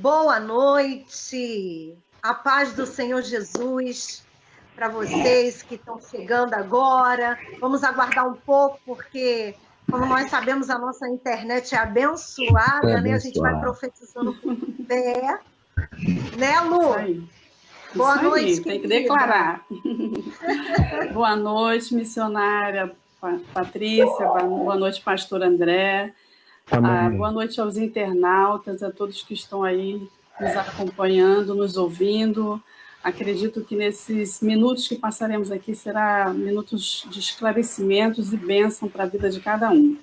Boa noite, a paz do Senhor Jesus para vocês que estão chegando agora. Vamos aguardar um pouco, porque, como nós sabemos, a nossa internet é abençoada, né? A gente vai profetizando por fé. Né, Lu? Boa noite, tem que declarar. Boa noite, missionária Patrícia. Boa noite, pastor André. Boa noite aos internautas, a todos que estão aí nos acompanhando, nos ouvindo. Acredito que nesses minutos que passaremos aqui será minutos de esclarecimentos e bênção para a vida de cada um.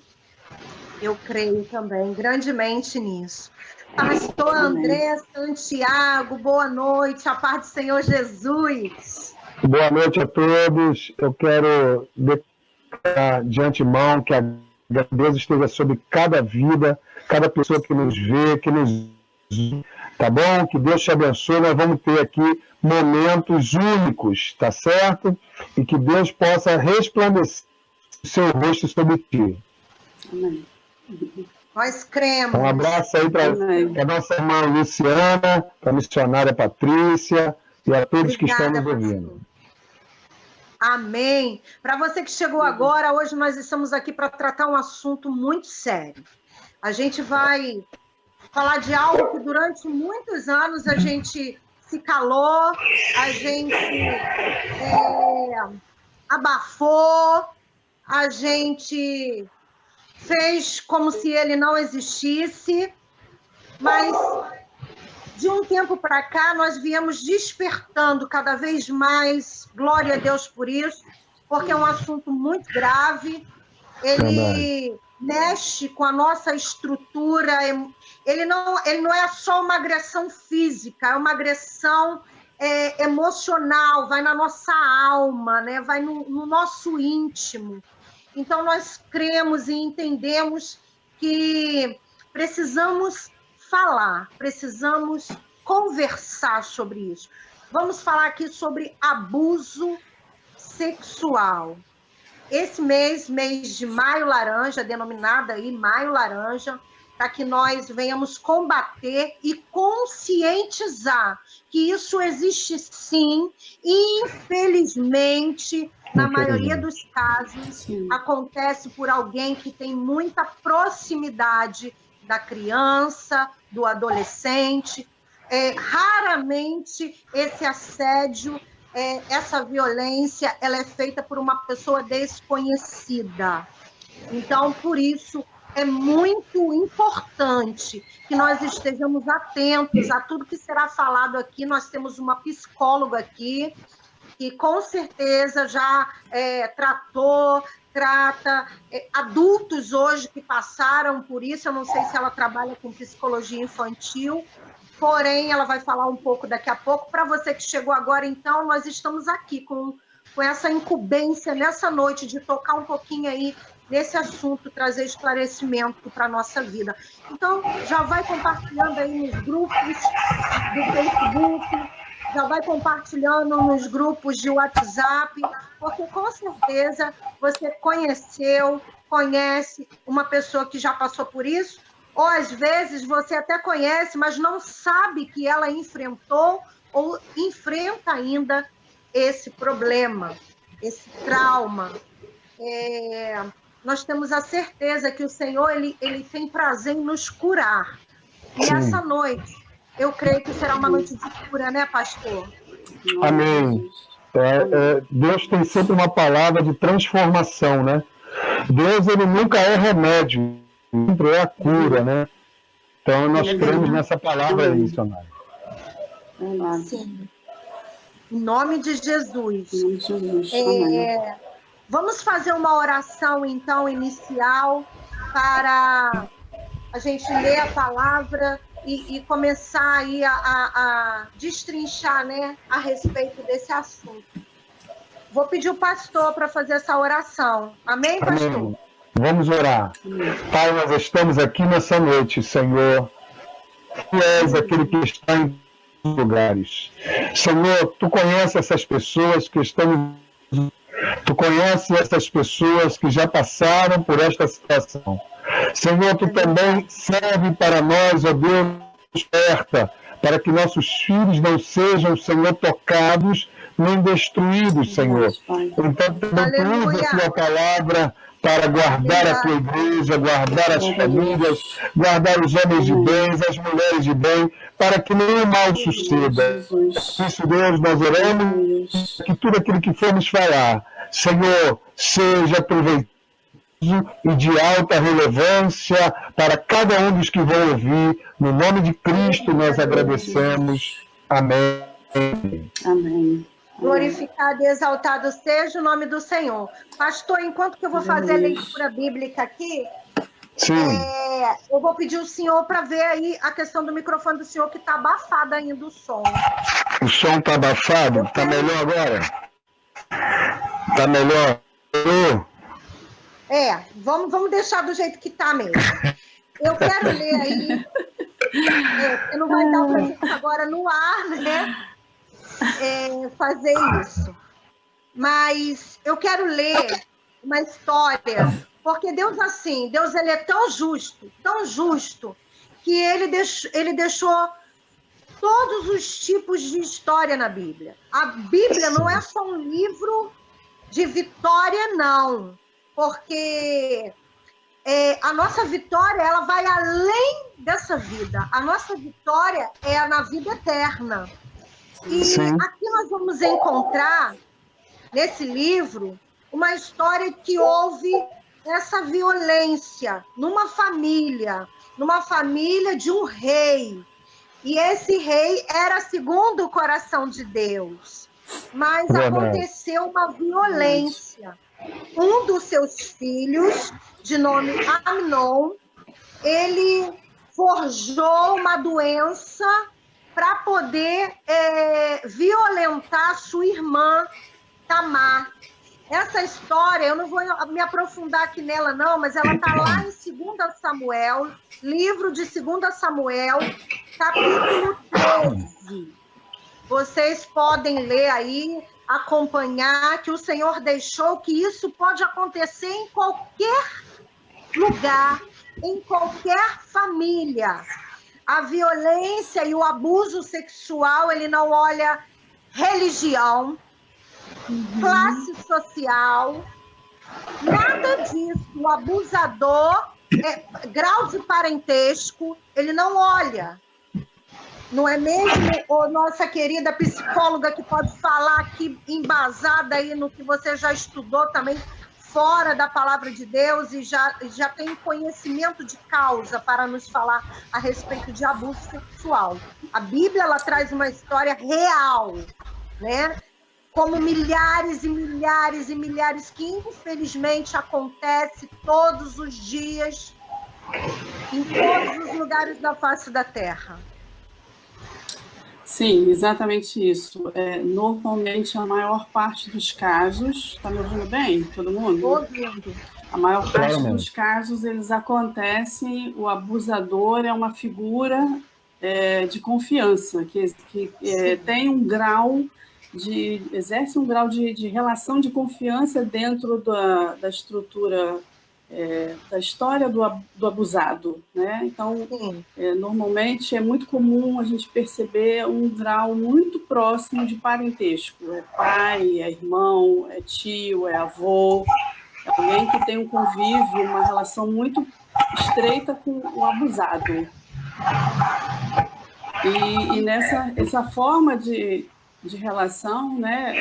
Eu creio também grandemente nisso. Pastor André Santiago, boa noite, a paz do Senhor Jesus. Boa noite a todos. Eu quero declarar de antemão que a Deus esteja sobre cada vida, cada pessoa que nos vê, que nos... Tá bom? Que Deus te abençoe. Nós vamos ter aqui momentos únicos, tá certo? E que Deus possa resplandecer o seu rosto sobre ti. Amém. Nós cremos. Um abraço aí para a nossa irmã Luciana, para a missionária Patrícia e a todos que estão nos ouvindo. Amém. Para você que chegou agora, hoje nós estamos aqui para tratar um assunto muito sério. A gente vai falar de algo que durante muitos anos a gente se calou, a gente abafou, a gente fez como se ele não existisse, mas de um tempo para cá nós viemos despertando cada vez mais, glória a Deus por isso, porque é um assunto muito grave, ele mexe com a nossa estrutura, ele não é só uma agressão física, é uma agressão emocional, vai na nossa alma, né? Vai no nosso íntimo. Então, nós cremos e entendemos que precisamos falar, precisamos conversar sobre isso. Vamos falar aqui sobre abuso sexual. Esse mês de Maio Laranja, denominado aí Maio Laranja, para que nós venhamos combater e conscientizar que isso existe sim, e infelizmente, na maioria dos casos, acontece por alguém que tem muita proximidade da criança, do adolescente. Raramente esse assédio, essa violência, ela é feita por uma pessoa desconhecida. Então, por isso, é muito importante que nós estejamos atentos a tudo que será falado aqui. Nós temos uma psicóloga aqui, que com certeza já trata adultos hoje que passaram por isso. Eu não sei se ela trabalha com psicologia infantil, porém ela vai falar um pouco daqui a pouco. Para você que chegou agora, então, nós estamos aqui com essa incumbência nessa noite de tocar um pouquinho aí nesse assunto, trazer esclarecimento para a nossa vida. Então, já vai compartilhando aí nos grupos do Facebook, já vai compartilhando nos grupos de WhatsApp, porque com certeza você conhece uma pessoa que já passou por isso, ou às vezes você até conhece, mas não sabe que ela enfrentou ou enfrenta ainda esse problema, esse trauma. Nós temos a certeza que o Senhor ele tem prazer em nos curar. E essa noite, eu creio que será uma noite de cura, né, pastor? Amém. Deus tem sempre uma palavra de transformação, né? Deus, ele nunca é remédio, sempre é a cura, né? Então, nós cremos nessa palavra aí, missionário. Sim. Em nome de Jesus. Vamos fazer uma oração, então, inicial, para a gente ler a palavra e começar aí a destrinchar, né, a respeito desse assunto. Vou pedir o pastor para fazer essa oração. Amém, pastor? Amém. Vamos orar. Pai, nós estamos aqui nessa noite, Senhor. Tu és aquele que está em lugares. Senhor, Tu conheces essas pessoas que estão... Tu conheces essas pessoas que já passaram por esta situação. Senhor, Tu também serve para nós, ó Deus, alerta, para que nossos filhos não sejam, Senhor, tocados nem destruídos, Senhor. Então, também tu usa a tua palavra para guardar a tua igreja, guardar as famílias, guardar os homens de bem, as mulheres de bem, para que nenhum mal suceda. Por isso, Deus, nós oramos que tudo aquilo que formos falar, Senhor, seja proveitoso e de alta relevância para cada um dos que vão ouvir. No nome de Cristo nós agradecemos. Amém. Amém. Glorificado e exaltado seja o nome do Senhor. Pastor, enquanto que eu vou fazer a leitura bíblica aqui, eu vou pedir o senhor para ver aí a questão do microfone do senhor, que está abafado ainda o som. O som está abafado? Está melhor agora? Está melhor? Vamos deixar do jeito que está mesmo. Eu quero ler aí, porque não vai dar para a gente agora no ar, né? Fazer isso. Mas eu quero ler uma história, porque Deus, assim, Deus ele é tão justo, que ele deixou todos os tipos de história na Bíblia. A Bíblia não é só um livro de vitória, não. Porque a nossa vitória, ela vai além dessa vida. A nossa vitória é na vida eterna. E aqui nós vamos encontrar, nesse livro, uma história que houve essa violência numa família de um rei. E esse rei era segundo o coração de Deus. Mas aconteceu uma violência. Um dos seus filhos, de nome Amnon, ele forjou uma doença para poder violentar sua irmã Tamar. Essa história, eu não vou me aprofundar aqui nela não, mas ela está lá em 2 Samuel, livro de 2 Samuel, capítulo 13. Vocês podem ler aí, acompanhar, que o Senhor deixou que isso pode acontecer em qualquer lugar, em qualquer família. A violência e o abuso sexual, ele não olha religião, classe social, nada disso. O abusador, grau de parentesco, ele não olha. Não é mesmo, nossa querida psicóloga, que pode falar aqui, embasada aí no que você já estudou também, fora da palavra de Deus, e já tem conhecimento de causa para nos falar a respeito de abuso sexual. A Bíblia, ela traz uma história real, né? Como milhares e milhares e milhares, que infelizmente acontece todos os dias, em todos os lugares da face da terra. Sim, exatamente isso. Normalmente, a maior parte dos casos... Está me ouvindo bem, todo mundo? Estou ouvindo. A maior parte dos casos, eles acontecem, o abusador é uma figura de confiança, que tem um grau exerce um grau de relação de confiança dentro da estrutura da história do abusado, né? Então, normalmente é muito comum a gente perceber um grau muito próximo de parentesco. É pai, é irmão, é tio, é avô, é alguém que tem um convívio, uma relação muito estreita com o abusado. E essa forma de relação, né,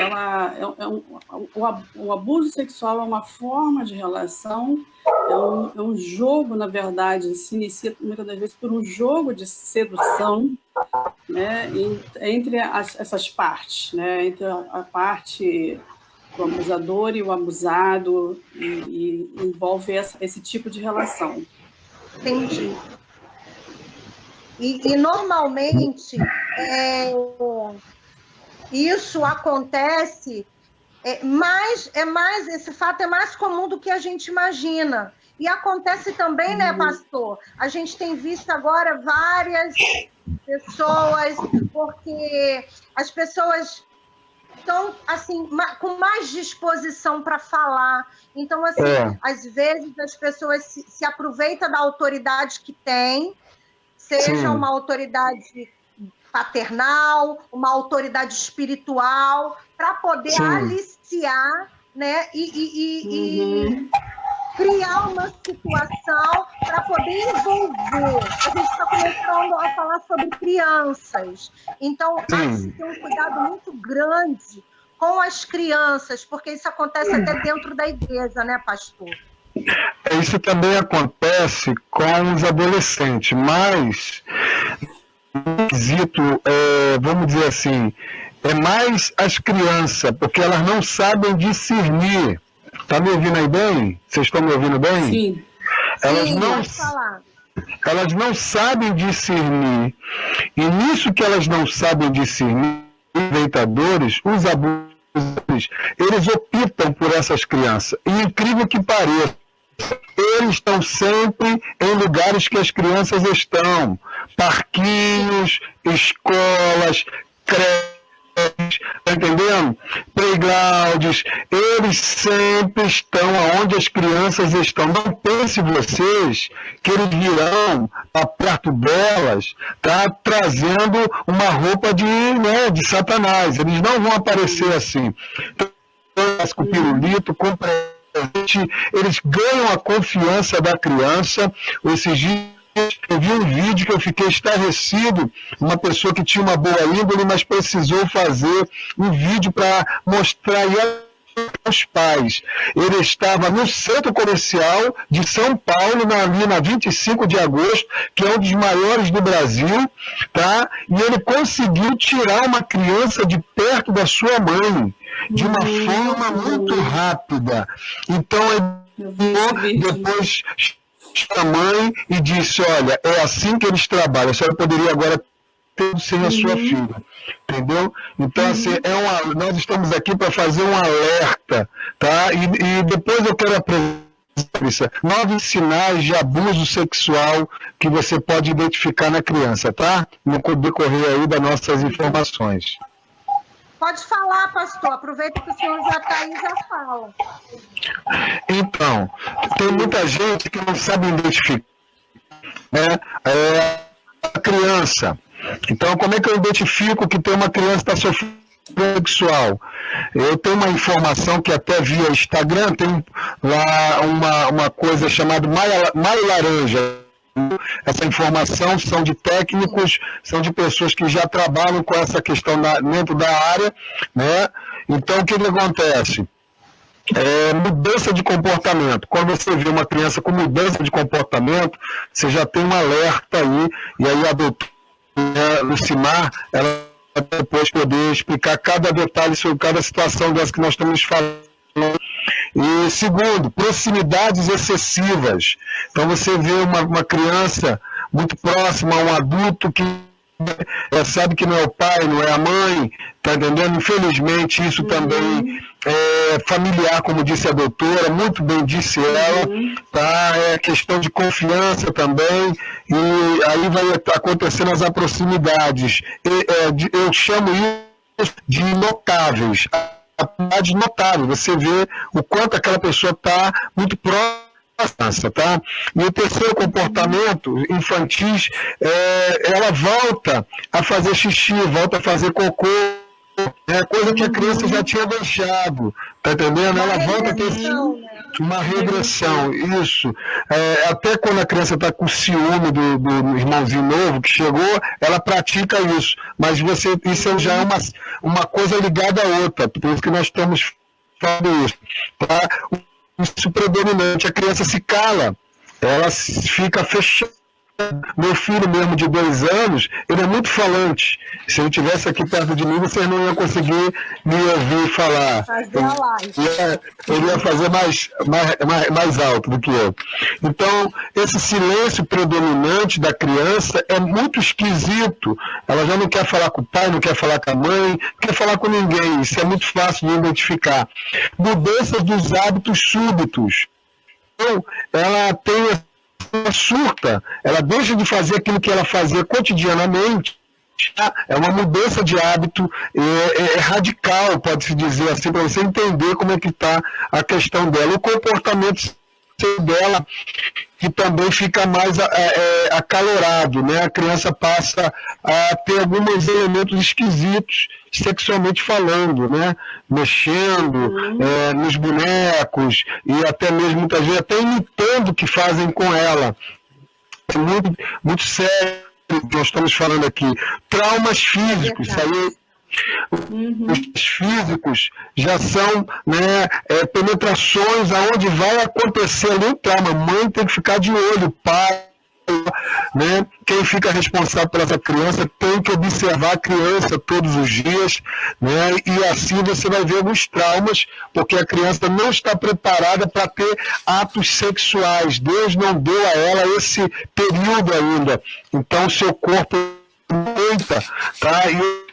o abuso sexual é uma forma de relação, é um jogo, na verdade, se inicia muitas das vezes por um jogo de sedução, né, entre essas partes, né, entre a parte do abusador e o abusado, e envolve esse tipo de relação. Entendi. E normalmente isso acontece, esse fato é mais comum do que a gente imagina. E acontece também, né, pastor? A gente tem visto agora várias pessoas, porque as pessoas estão, assim, com mais disposição para falar. Então, assim, às vezes as pessoas se aproveitam da autoridade que têm, seja uma autoridade paternal, uma autoridade espiritual, para poder aliciar, né, e criar uma situação para poder envolver. A gente está começando a falar sobre crianças. Então, há que ter um cuidado muito grande com as crianças, porque isso acontece até dentro da igreja, né, pastor? Isso também acontece com os adolescentes, mas no quesito, vamos dizer assim, é mais as crianças, porque elas não sabem discernir. Está me ouvindo aí bem? Vocês estão me ouvindo bem? Sim. Elas não sabem discernir. E nisso que elas não sabem discernir, os aproveitadores, os abusadores, eles optam por essas crianças. E incrível que pareça, eles estão sempre em lugares que as crianças estão. Parquinhos, escolas, creches, tá entendendo? Playgrounds, eles sempre estão onde as crianças estão. Não pense vocês que eles virão para perto delas, tá, trazendo uma roupa de Satanás. Eles não vão aparecer assim. Com pirulito, com presente, eles ganham a confiança da criança. Esses dias eu vi um vídeo que eu fiquei estarrecido, uma pessoa que tinha uma boa índole, mas precisou fazer um vídeo para mostrar aos pais. Ele estava no centro comercial de São Paulo, ali na 25 de agosto, que é um dos maiores do Brasil, tá? E ele conseguiu tirar uma criança de perto da sua mãe, de uma forma muito rápida. Então, ele depois a mãe e disse, olha, é assim que eles trabalham, a senhora poderia agora ter sem a sua filha, entendeu? Então, assim, nós estamos aqui para fazer um alerta, tá? E depois eu quero apresentar 9 sinais de abuso sexual que você pode identificar na criança, tá? No decorrer aí das nossas informações. Pode falar, pastor. Aproveita que o senhor já está aí e já fala. Então, tem muita gente que não sabe identificar, né, a criança. Então, como é que eu identifico que tem uma criança que está sofrendo sexual? Eu tenho uma informação que até via Instagram, tem lá uma coisa chamada Maio Laranja. Essa informação são de técnicos, são de pessoas que já trabalham com essa questão dentro da área, né? Então, o que acontece? Mudança de comportamento. Quando você vê uma criança com mudança de comportamento, você já tem um alerta aí, e aí a doutora Lucimar, ela vai depois poder explicar cada detalhe sobre cada situação dessa que nós estamos falando. E segundo, proximidades excessivas. Então você vê uma criança muito próxima a um adulto que sabe que não é o pai, não é a mãe, tá entendendo? Infelizmente isso também é familiar, como disse a doutora, muito bem disse ela, tá? É questão de confiança também, e aí vai acontecendo as proximidades. Eu chamo isso de notáveis. Notável, você vê o quanto aquela pessoa está muito próxima, tá? E o terceiro comportamento infantil, ela volta a fazer xixi, volta a fazer cocô, coisa que a criança já tinha deixado, tá entendendo? Ela volta a ter uma regressão, isso. Até quando a criança está com ciúme do irmãozinho novo que chegou, ela pratica isso. Mas isso já é uma coisa ligada à outra. Por isso que nós estamos falando isso. Tá? Isso predominante, a criança se cala, ela fica fechada. Meu filho mesmo de 2 anos, ele é muito falante. Se ele estivesse aqui perto de mim, vocês não iam conseguir me ouvir falar. Ele ia fazer mais alto do que eu. Então, esse silêncio predominante da criança é muito esquisito. Ela já não quer falar com o pai, não quer falar com a mãe, não quer falar com ninguém. Isso é muito fácil de identificar. Mudanças dos hábitos súbitos. Então, ela tem surta, ela deixa de fazer aquilo que ela fazia cotidianamente, é uma mudança de hábito, é radical, pode-se dizer assim, para você entender como é que está a questão dela. O comportamento dela, que também fica mais acalorado, né? A criança passa a ter alguns elementos esquisitos, sexualmente falando, né? Mexendo nos bonecos e até mesmo, muitas vezes, até imitando o que fazem com ela. É muito sério o que nós estamos falando aqui. Traumas físicos, isso aí. Os físicos já são, né, penetrações aonde vai acontecer ali o trauma. A mãe tem que ficar de olho, pai, né? Quem fica responsável por essa criança tem que observar a criança todos os dias, né? E assim você vai ver alguns traumas, porque a criança não está preparada para ter atos sexuais. Deus não deu a ela esse período ainda. Então, o seu corpo muita, tá? E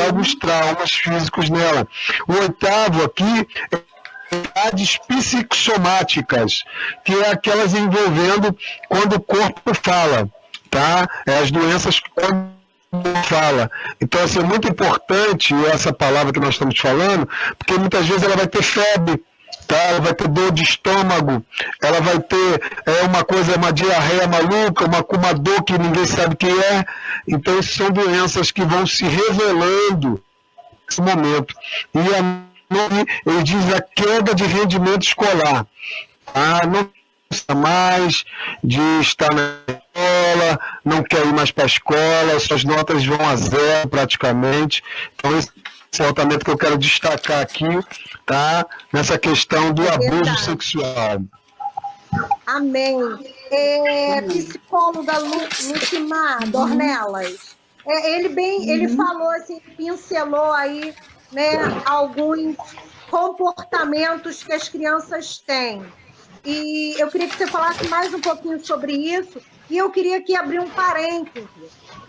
alguns traumas físicos nela. O 8º aqui é atividades psicossomáticas, que é aquelas envolvendo quando o corpo fala, tá? As doenças quando fala. Então, assim, é muito importante essa palavra que nós estamos falando, porque muitas vezes ela vai ter febre, tá? Ela vai ter dor de estômago, ela vai ter uma diarreia maluca, uma dor que ninguém sabe o que é. Então, isso são doenças que vão se revelando nesse momento. E ele diz a queda de rendimento escolar. Não gosta mais de estar na escola, não quer ir mais para a escola, suas notas vão a 0 praticamente. Então, esse é o tratamento que eu quero destacar aqui, tá? Nessa questão do abuso sexual. Amém. Psicóloga Lucimar Dornelas, ele falou assim, pincelou aí, né, alguns comportamentos que as crianças têm. E eu queria que você falasse mais um pouquinho sobre isso, e eu queria aqui abrir um parêntese,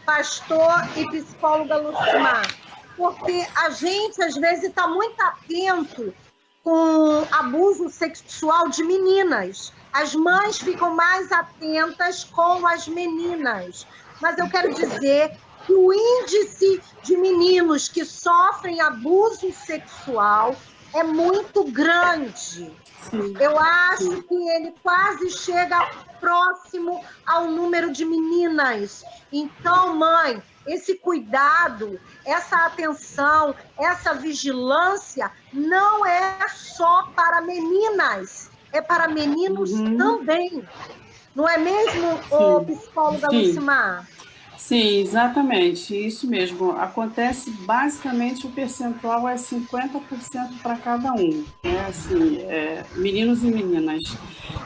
pastor e psicóloga Lucimar, porque a gente, às vezes, está muito atento com abuso sexual de meninas. As mães ficam mais atentas com as meninas. Mas eu quero dizer que o índice de meninos que sofrem abuso sexual é muito grande. Eu acho que ele quase chega próximo ao número de meninas. Então, mãe, esse cuidado, essa atenção, essa vigilância não é só para meninas, é para meninos também. Não é mesmo, psicóloga Lucimar? Sim, exatamente, isso mesmo. Acontece, basicamente, o percentual é 50% para cada um, né? Assim, meninos e meninas.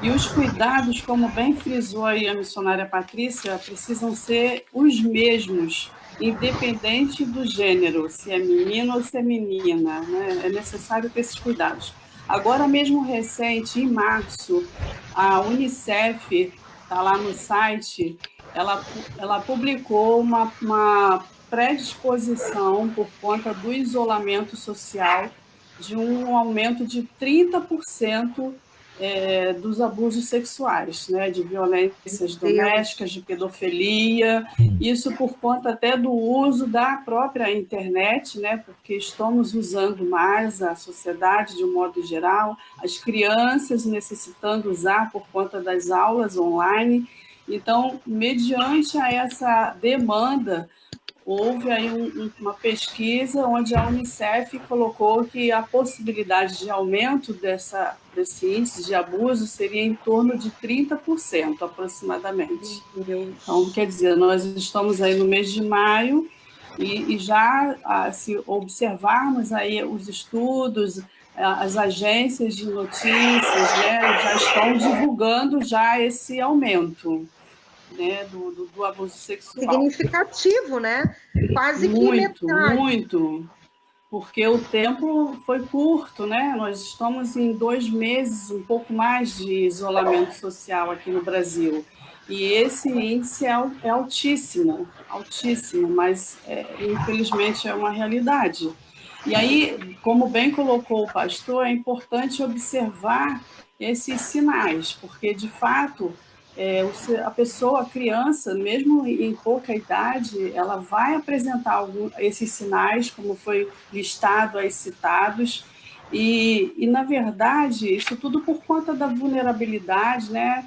E os cuidados, como bem frisou aí a missionária Patrícia, precisam ser os mesmos, independente do gênero, se é menino ou se é menina, né? É necessário ter esses cuidados. Agora mesmo recente, em março, a Unicef está lá no site, ela publicou uma predisposição por conta do isolamento social de um aumento de 30% dos abusos sexuais, né, de violências domésticas, de pedofilia, isso por conta até do uso da própria internet, né, porque estamos usando mais a sociedade de um modo geral, as crianças necessitando usar por conta das aulas online. Então, mediante a essa demanda, houve aí uma pesquisa onde a Unicef colocou que a possibilidade de aumento desse índice de abuso seria em torno de 30% aproximadamente. Então, quer dizer, nós estamos aí no mês de maio e já, se observarmos aí os estudos, as agências de notícias, né, já estão divulgando já esse aumento, né, do abuso sexual. Significativo, né? Quase que metade. Muito, porque o tempo foi curto, né? Nós estamos em 2 meses, um pouco mais de isolamento social aqui no Brasil. E esse índice é altíssimo, mas infelizmente é uma realidade. E aí, como bem colocou o pastor, é importante observar esses sinais, porque, de fato, a criança, mesmo em pouca idade, ela vai apresentar esses sinais, como foi listado aí, citados, E, na verdade, isso tudo por conta da vulnerabilidade, né?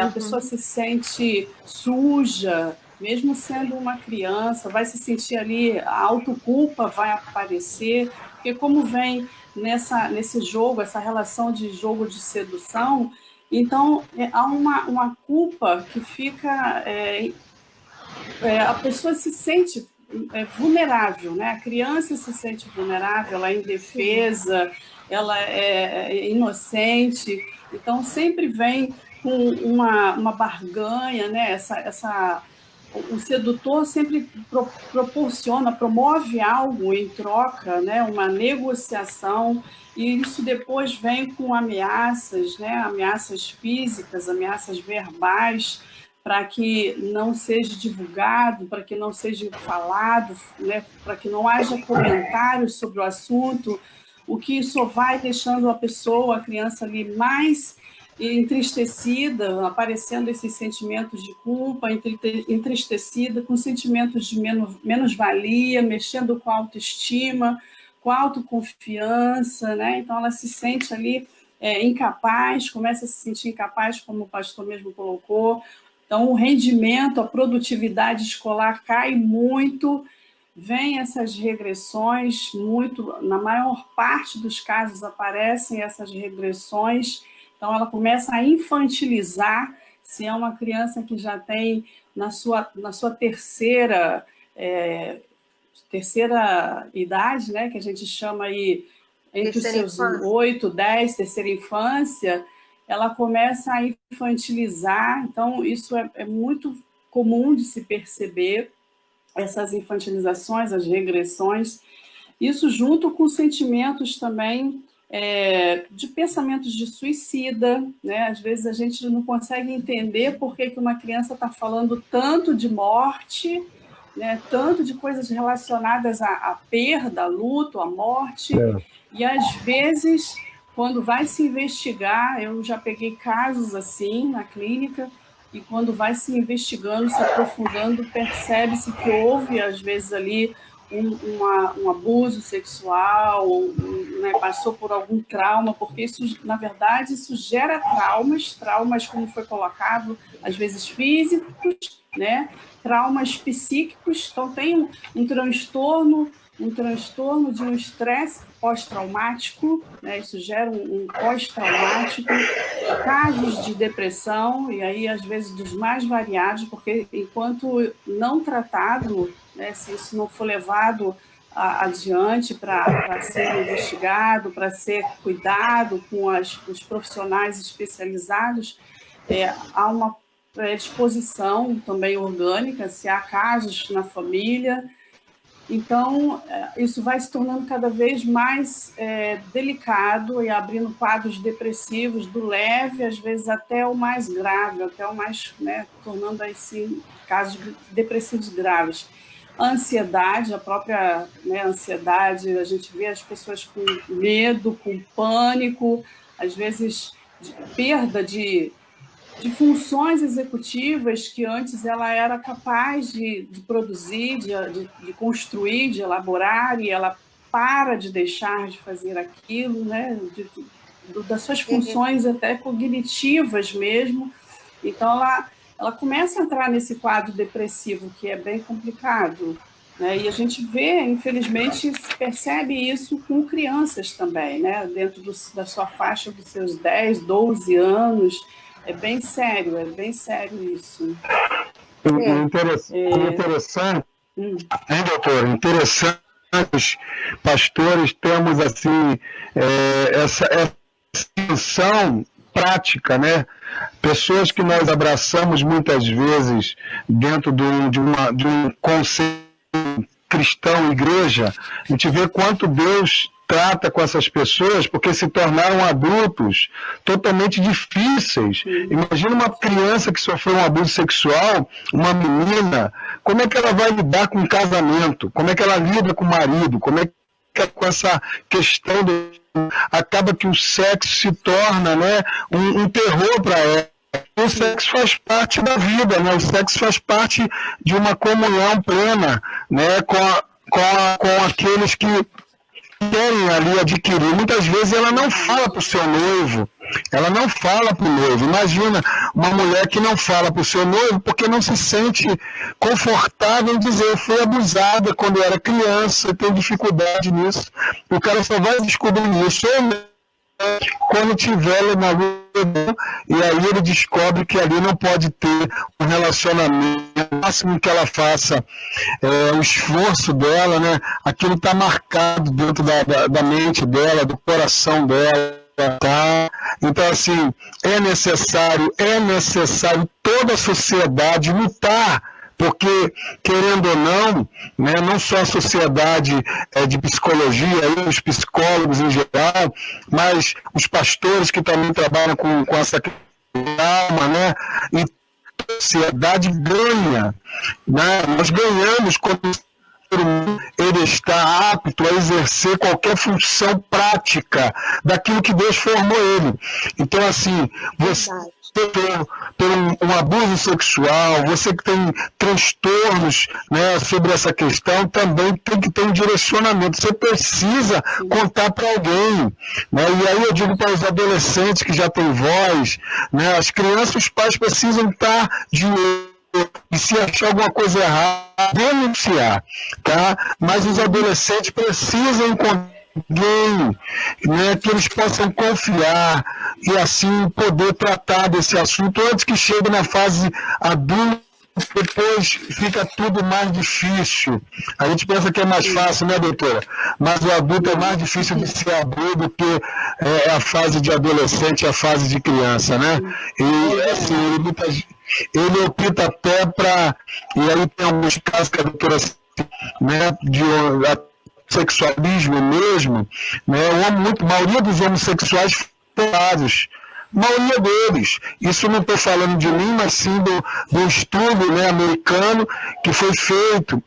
A pessoa se sente suja, mesmo sendo uma criança, vai se sentir ali, a autoculpa vai aparecer, porque como vem nesse jogo, essa relação de jogo de sedução, então há uma culpa que fica... a pessoa se sente vulnerável, né? A criança se sente vulnerável, ela é indefesa, ela é inocente, então sempre vem com uma barganha, né? O sedutor sempre proporciona, promove algo em troca, né? Uma negociação, e isso depois vem com ameaças, né? Ameaças físicas, ameaças verbais, para que não seja divulgado, para que não seja falado, né? Para que não haja comentários sobre o assunto, o que só vai deixando a pessoa, a criança ali mais entristecida, aparecendo esses sentimentos de culpa, entristecida, com sentimentos de menos-valia, mexendo com a autoestima, com a autoconfiança, né? Então ela se sente ali incapaz, começa a se sentir incapaz, como o pastor mesmo colocou. Então o rendimento, a produtividade escolar cai muito, vem essas regressões, na maior parte dos casos aparecem essas regressões. Então, ela começa a infantilizar, se é uma criança que já tem na sua terceira idade, né, que a gente chama aí entre os seus 8, 10, terceira infância, ela começa a infantilizar. Então, isso é muito comum de se perceber, essas infantilizações, as regressões, isso junto com sentimentos também de pensamentos de suicida, né? Às vezes a gente não consegue entender por que uma criança está falando tanto de morte, né? Tanto de coisas relacionadas à perda, à luto, à morte, e às vezes, quando vai se investigar, eu já peguei casos assim na clínica, e quando vai se investigando, se aprofundando, percebe-se que houve, às vezes, ali um abuso sexual, né, passou por algum trauma, porque isso, na verdade, isso gera traumas, como foi colocado, às vezes físicos, né, traumas psíquicos. Então, tem um transtorno de um estresse pós-traumático, né? Isso gera um pós-traumático, casos de depressão, e aí, às vezes, dos mais variados, porque enquanto não tratado, né, se isso não for levado adiante para ser investigado, para ser cuidado com os profissionais especializados, há uma predisposição também orgânica, se há casos na família. Então, isso vai se tornando cada vez mais delicado e abrindo quadros depressivos, do leve, às vezes até o mais grave, até o mais, né, tornando assim, casos depressivos graves. A ansiedade, a própria, né, ansiedade, a gente vê as pessoas com medo, com pânico, às vezes perda de funções executivas que antes ela era capaz de produzir, de construir, de elaborar, e ela para de deixar de fazer aquilo, né? Das suas funções até cognitivas mesmo. Então, ela começa a entrar nesse quadro depressivo, que é bem complicado, né? E a gente vê, infelizmente, percebe isso com crianças também, né? Dentro da sua faixa dos seus 10, 12 anos. É bem sério isso. Interessante, doutor, interessante, pastores, temos assim, essa função prática, né? Pessoas que nós abraçamos muitas vezes dentro de um conceito cristão, igreja, a gente vê quanto Deus trata com essas pessoas, porque se tornaram adultos totalmente difíceis. Imagina uma criança que sofreu um abuso sexual, uma menina, como é que ela vai lidar com o casamento? Como é que ela lida com o marido? Como é que com essa questão acaba que o sexo se torna, né, um terror para ela. O sexo faz parte da vida, né? O sexo faz parte de uma comunhão plena, né, com aqueles que querem ali adquirir. Muitas vezes ela não fala para o seu noivo, ela não fala para o noivo. Imagina uma mulher que não fala para o seu noivo porque não se sente confortável em dizer: eu fui abusada quando eu era criança, eu tenho dificuldade nisso. O cara só vai descobrir isso quando tiver na lua, e aí ele descobre que ali não pode ter um relacionamento. O máximo que ela faça o esforço dela, né? Aquilo está marcado dentro da mente dela, do coração dela, tá? Então, assim, é necessário toda a sociedade lutar, porque, querendo ou não, né, não só a sociedade de psicologia, os psicólogos em geral, mas os pastores que também trabalham com essa alma, né, e a sociedade ganha, né, nós ganhamos quando ele está apto a exercer qualquer função prática daquilo que Deus formou ele. Então, assim, você tem um abuso sexual, você que tem transtornos, né, sobre essa questão, também tem que ter um direcionamento. Você precisa contar para alguém, né? E aí eu digo para os adolescentes que já têm voz, né, as crianças, os pais precisam estar de olho, e se achar alguma coisa errada, denunciar, tá? Mas os adolescentes precisam encontrar alguém, né, que eles possam confiar e assim poder tratar desse assunto antes que chegue na fase adulta. Depois fica tudo mais difícil. A gente pensa que é mais fácil, né, doutora? Mas o adulto é mais difícil de se abrir do que a fase de adolescente, a fase de criança, né? E assim, ele opta até para... E aí tem alguns casos que a doutora, né, de sexualismo mesmo, né, a maioria dos homossexuais foram maioria deles. Isso não estou falando de mim, mas sim do estudo, né, americano que foi feito.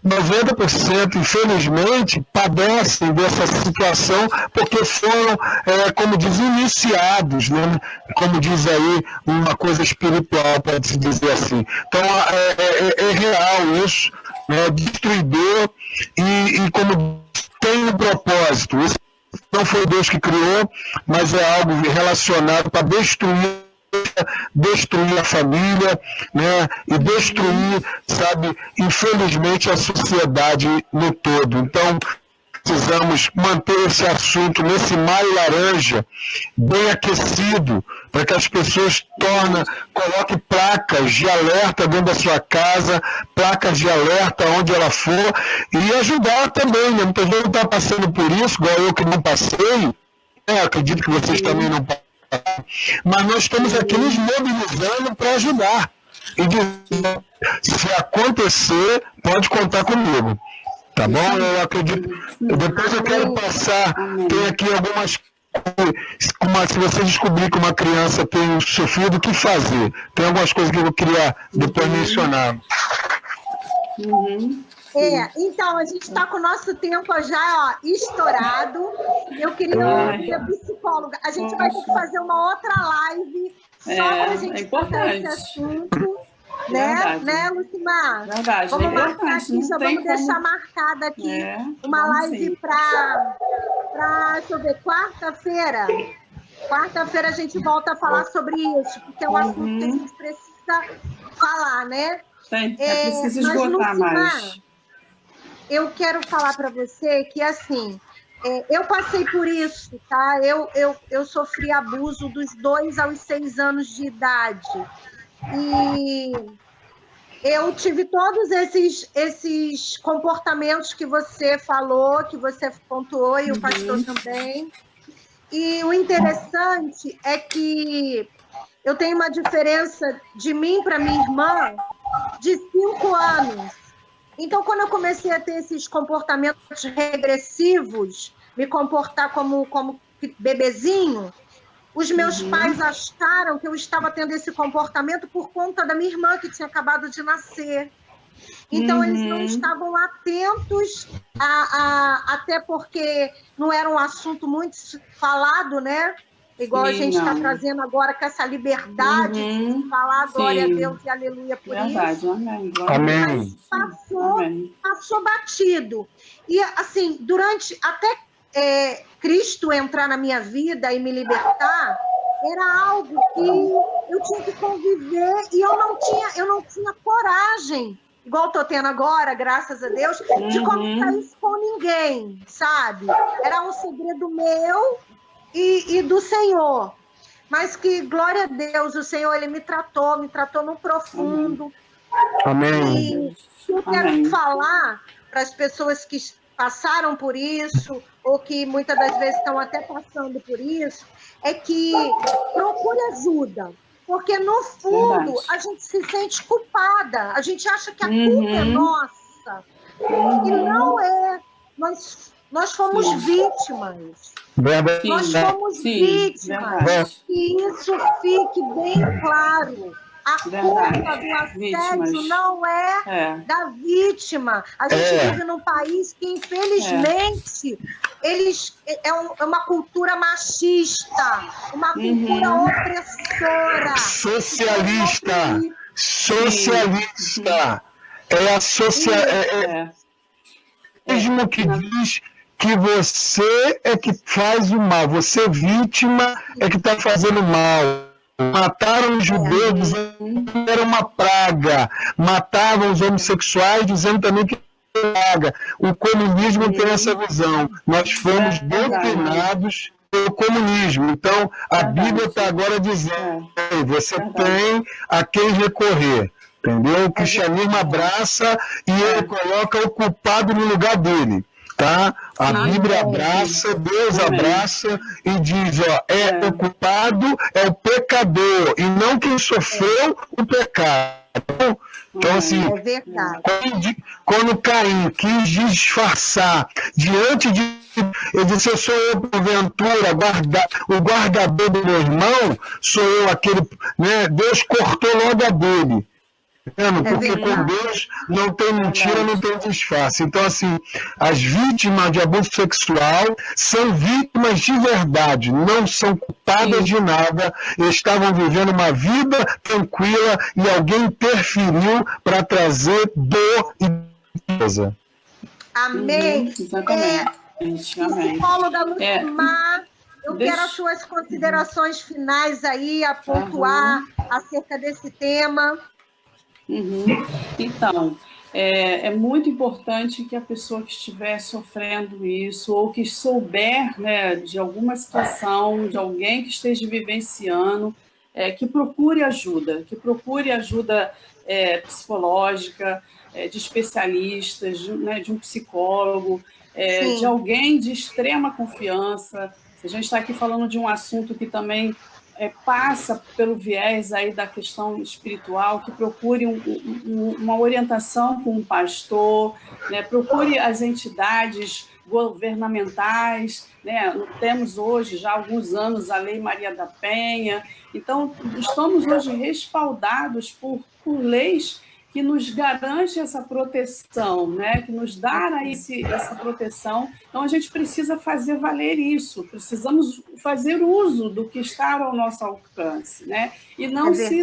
90%, infelizmente, padecem dessa situação porque foram, como diz, iniciados, né? Como diz aí, uma coisa espiritual, pode-se dizer assim. Então, é real isso, né? Destruidor e como tem um propósito. Isso não foi Deus que criou, mas é algo relacionado para destruir a família, né, e destruir, sabe, infelizmente, a sociedade no todo. Então, precisamos manter esse assunto nesse maio laranja bem aquecido, para que as pessoas coloquem placas de alerta dentro da sua casa, placas de alerta onde ela for, e ajudar também, né? Muita gente não está passando por isso, igual eu que não passei, né? Acredito que vocês também não passam, mas nós estamos aqui nos mobilizando para ajudar. E dizer, se acontecer, pode contar comigo. Tá bom? Eu acredito. Depois eu quero passar. Tem aqui algumas. Se você descobrir que uma criança tem sofrido, o que fazer? Tem algumas coisas que eu queria depois mencionar. Então, a gente está com o nosso tempo já estourado. Eu queria ouvir a psicóloga. A gente vai ter que fazer uma outra live só para a gente tratar esse assunto. Né, Lucimar? Verdade. Vamos marcar aqui, já vamos deixar marcada aqui uma live para, deixa eu ver, quarta-feira. Quarta-feira a gente volta a falar sobre isso, porque é um assunto que a gente precisa falar, né? É preciso esgotar mais. Eu quero falar para você que, assim, eu passei por isso, tá? Eu sofri abuso dos 2 aos 6 anos de idade. E eu tive todos esses comportamentos que você falou, que você pontuou, e o pastor também. E o interessante é que eu tenho uma diferença de mim para minha irmã de 5 anos. Então, quando eu comecei a ter esses comportamentos regressivos, me comportar como bebezinho, os meus pais acharam que eu estava tendo esse comportamento por conta da minha irmã, que tinha acabado de nascer. Então, eles não estavam atentos, até porque não era um assunto muito falado, né? igual a gente está trazendo agora, com essa liberdade de falar glória a Deus e aleluia por isso. Amém. Mas passou batido. E, assim, durante, até Cristo entrar na minha vida e me libertar, era algo que eu tinha que conviver e eu não tinha coragem, igual estou tendo agora, graças a Deus, de comentar isso com ninguém, sabe? Era um segredo meu e do Senhor. Mas que, glória a Deus, o Senhor, ele me tratou no profundo. Amém. E eu quero falar para as pessoas que passaram por isso, ou que muitas das vezes estão até passando por isso, é que procure ajuda. Porque, no fundo, a gente se sente culpada. A gente acha que a culpa é nossa. E não é. Nós fomos vítimas. Nós fomos vítimas. Que isso fique bem claro. A culpa do assédio não é da vítima. A gente vive num país que, infelizmente, é uma cultura machista, uma cultura opressora. Socialista. É a sociedade. Mesmo que diz que você é que faz o mal, você vítima é que está fazendo mal. Mataram os judeus, era uma praga. Matavam os homossexuais, dizendo também que era praga. O comunismo tem essa visão. Nós fomos doutrinados pelo comunismo. Então, a Bíblia está agora dizendo: você tem a quem recorrer. Entendeu? O cristianismo abraça e ele coloca o culpado no lugar dele. Tá? A Bíblia abraça, Deus abraça e diz, o culpado é o pecador e não quem sofreu o pecado. Então, assim, quando Caim quis disfarçar diante de ele disse: eu sou eu, porventura, o guardador do meu irmão, sou eu aquele, né? Deus cortou logo a dele. Porque com Deus não tem mentira, não tem disfarce. Então, assim, as vítimas de abuso sexual são vítimas de verdade, não são culpadas de nada, estavam vivendo uma vida tranquila e alguém interferiu para trazer dor e tristeza. Amém. Exatamente. Psicóloga Lucimar, eu quero as suas considerações finais aí, a pontuar acerca desse tema. Então, é muito importante que a pessoa que estiver sofrendo isso, ou que souber, né, de alguma situação, de alguém que esteja vivenciando, que procure ajuda psicológica, de especialistas, de um psicólogo, de alguém de extrema confiança. A gente está aqui falando de um assunto que também passa pelo viés aí da questão espiritual, que procure uma orientação com um pastor, né? Procure as entidades governamentais, né? Temos hoje, já há alguns anos, a Lei Maria da Penha. Então, estamos hoje respaldados por leis que nos garante essa proteção, né? Que nos dá essa proteção. Então, a gente precisa fazer valer isso, precisamos fazer uso do que está ao nosso alcance, né? E não se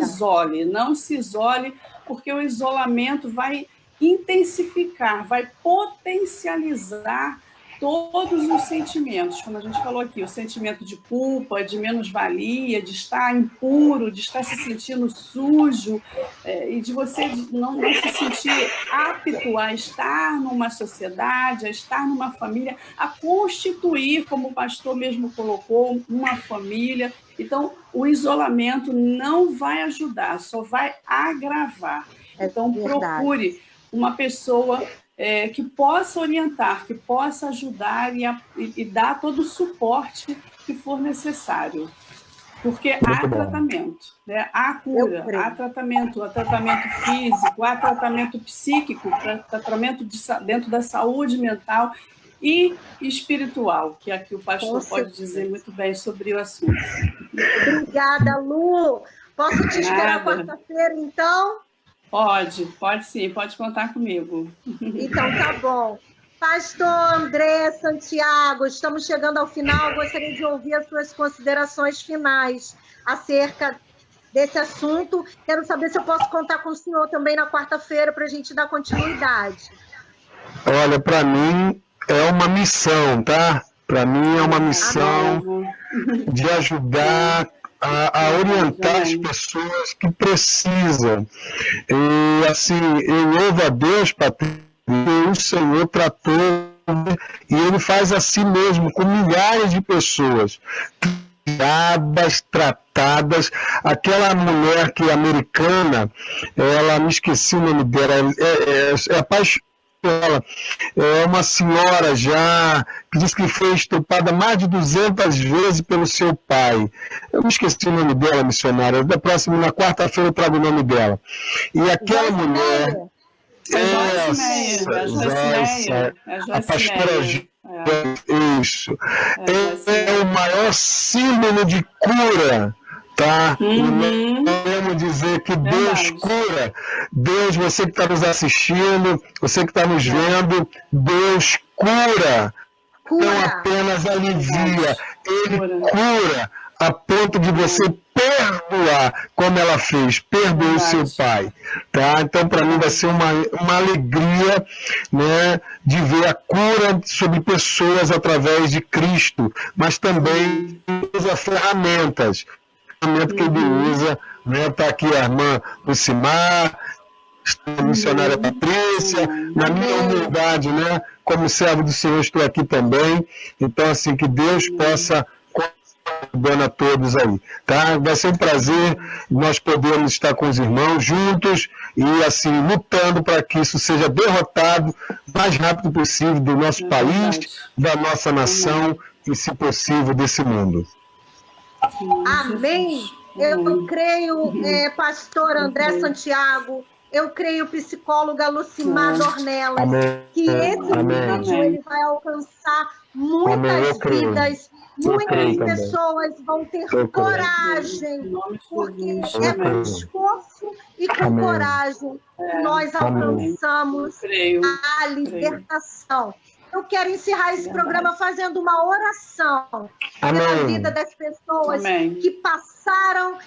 isole, porque o isolamento vai intensificar, vai potencializar todos os sentimentos, como a gente falou aqui, o sentimento de culpa, de menos-valia, de estar impuro, de estar se sentindo sujo, e de você não se sentir apto a estar numa sociedade, a estar numa família, a constituir, como o pastor mesmo colocou, uma família. Então, o isolamento não vai ajudar, só vai agravar. Então, procure uma pessoa que possa orientar, que possa ajudar e dar todo o suporte que for necessário. Porque há tratamento, né? Há cura, há tratamento físico, há tratamento psíquico, tratamento dentro da saúde mental e espiritual, que aqui o pastor pode dizer muito bem sobre o assunto. Obrigada, Lu. Posso te esperar quarta-feira, então? Pode sim, pode contar comigo. Então, tá bom. Pastor André Santiago, estamos chegando ao final. Gostaria de ouvir as suas considerações finais acerca desse assunto. Quero saber se eu posso contar com o senhor também na quarta-feira para a gente dar continuidade. Olha, para mim é uma missão, tá? Para mim é uma missão de ajudar a orientar as pessoas que precisam. E assim, eu louvo a Deus, Patrícia, que o Senhor tratou, e Ele faz assim mesmo, com milhares de pessoas tratadas. Aquela mulher que é americana, ela, me esqueci o nome dela, é apaixonada. Ela é uma senhora já que diz que foi estuprada mais de 200 vezes pelo seu pai. Eu me esqueci o nome dela, missionária. Na quarta-feira eu trago o nome dela. E aquela mulher... A pastora isso. É o maior símbolo de cura. Tá? Podemos dizer que Deus cura. Deus, você que está nos assistindo, você que está nos vendo, Deus cura. Não apenas alivia, Ele cura a ponto de você perdoar, como ela fez, perdoou o seu pai. Tá? Então, para mim, vai ser uma alegria, né, de ver a cura sobre pessoas através de Cristo, mas também usa ferramentas. Que ele usa, né? Tá aqui a irmã Lucimar, a missionária Patrícia, na minha humildade, né? Como servo do Senhor, estou aqui também. Então, assim, que Deus possa ajudando a todos aí, tá? Vai ser um prazer nós podermos estar com os irmãos juntos e, assim, lutando para que isso seja derrotado o mais rápido possível do nosso país, da nossa nação e, se possível, desse mundo. Amém. Eu creio, pastor André Santiago, eu creio, psicóloga Lucimar Dornelas, que esse vídeo ele vai alcançar muitas vidas, muitas pessoas vão ter coragem, porque é com esforço e com coragem que nós alcançamos a libertação. Eu quero encerrar esse programa fazendo uma oração pela vida das pessoas que passaram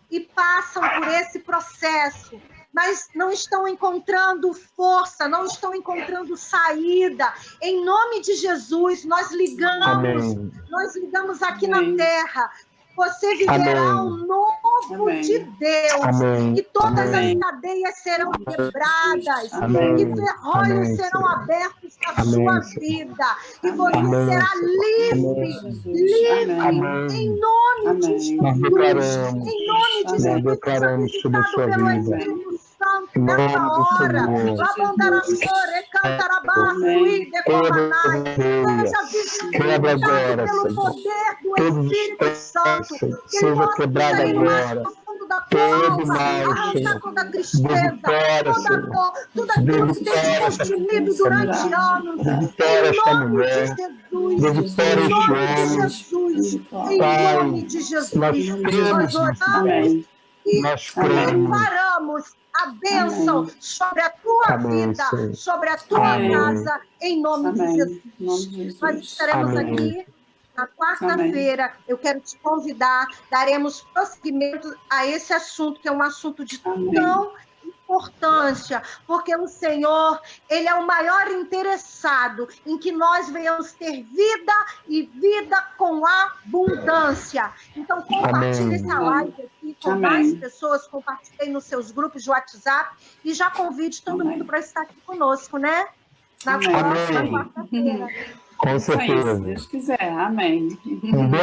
e passam por esse processo, mas não estão encontrando força, não estão encontrando saída. Em nome de Jesus, nós ligamos aqui na terra. Você viverá um novo de Deus. E todas as cadeias serão quebradas. E ferrolhos serão abertos na sua vida. E você será livre. Em nome de Jesus. Em nome de Jesus. Declaramos sobre a sua vida. Nessa hora, pelo poder do Espírito Santo, seja quebrado agora. Todo mal, toda tristeza, toda dor, tudo aquilo que tem te consumido durante anos, em nome de Jesus, nós oramos e declaramos a bênção sobre a tua vida, sobre a tua casa, em nome de Jesus. Nós estaremos aqui na quarta-feira. Eu quero te convidar, daremos prosseguimento a esse assunto, que é um assunto de tão importância, porque o Senhor, Ele é o maior interessado em que nós venhamos ter vida e vida com abundância. Então, compartilhe essa live aqui com mais pessoas, compartilhe nos seus grupos de WhatsApp e já convide todo mundo para estar aqui conosco, né? Na próxima quarta-feira. Com certeza. Se Deus quiser, amém.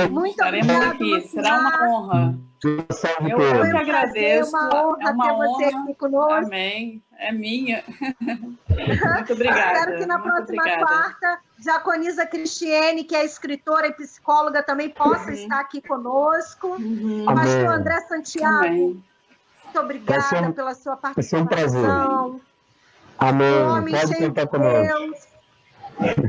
Muito estaremos aqui, será uma honra. Eu que agradeço. É uma honra ter você aqui conosco. Amém. É minha. Muito obrigada. Espero que na próxima quarta, Diaconisa Cristiane, que é escritora e psicóloga, também possa estar aqui conosco. Pastor André Santiago, muito obrigada pela sua participação. Vai ser um prazer. Amém. Um homem cheio de Deus,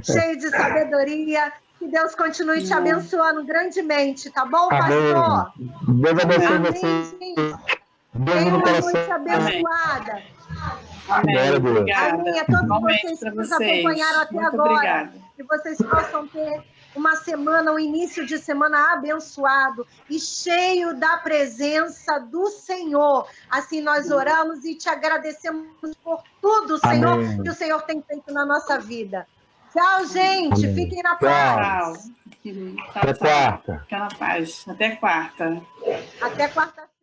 cheio de sabedoria. Que Deus continue te abençoando grandemente, tá bom, pastor? Deus abençoe você. Tenha uma noite abençoada. Amém. Obrigada. Amém. A todos Igualmente vocês que pra nos vocês. acompanharam até Muito agora. obrigada. Que vocês possam ter uma semana, um início de semana abençoado e cheio da presença do Senhor. Assim nós oramos e te agradecemos por tudo, Senhor, Amém. que o Senhor tem feito na nossa vida. Tchau, gente. Amém. Fiquem na Tchau. paz. Tchau. Até quarta. Fica na paz. Até quarta. Até quarta-feira.